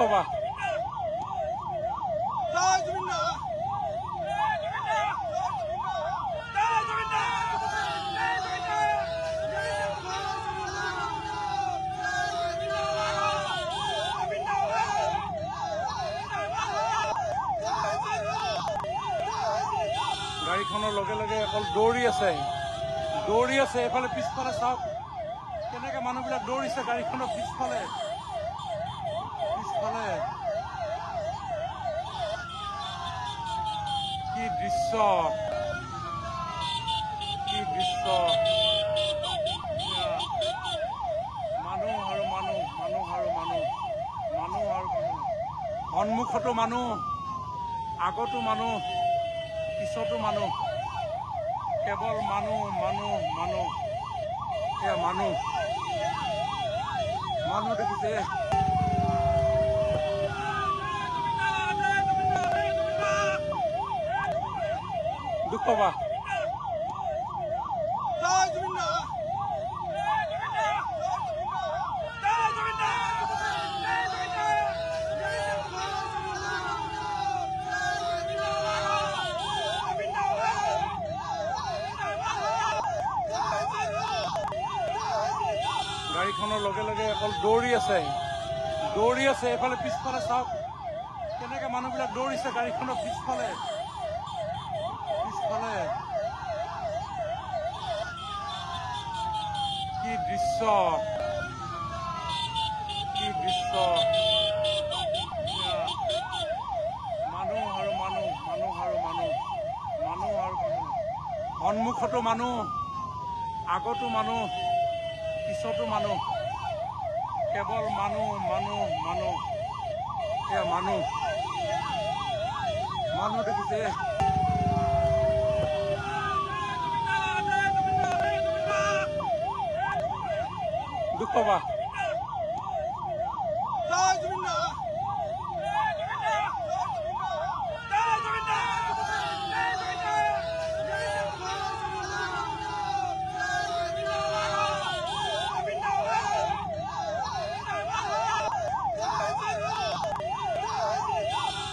পাবা গাড়ীখনৰ লগে লগে অকল দৌৰি আছে এফালে পিছফালে চাওক কেনেকে মানুহবিলাক দৌৰিছে গাড়ীখনৰ পিছফালে কি দৃশ্য মানুহ আৰু মানুহ সন্মুখতো মানুহ আগতো মানুহ পিছতো মানুহ কেৱল মানুহ দেখিছে দুখ পাবা গাড়ীখনৰ লগে লগে অকল দৌৰি আছে এফালে পিছফালে চাওক কেনেকে মানুহবিলাক দৌৰিছে গাড়ীখনৰ পিছফালে কি দৃশ্য মানুহ আৰু সন্মুখতো মানুহ আগতো মানুহ পিছতো মানুহ কেৱল মানুহ দেখিছে দুখ পাবা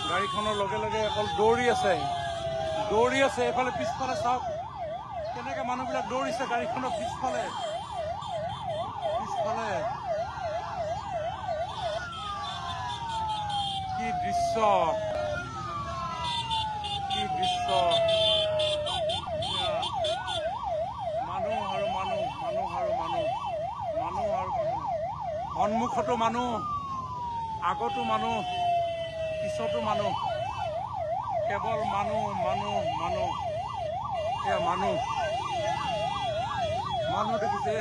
গাড়ীখনৰ লগে লগে অকল দৌৰি আছে এফালে পিছফালে চাওক কেনেকে মানুহবিলাক দৌৰিছে গাড়ীখনৰ পিছফালে কি দৃশ্য মানুহ আৰু সন্মুখতো মানুহ আগতো মানুহ পিছতো মানুহ কেৱল মানুহ দেখিছে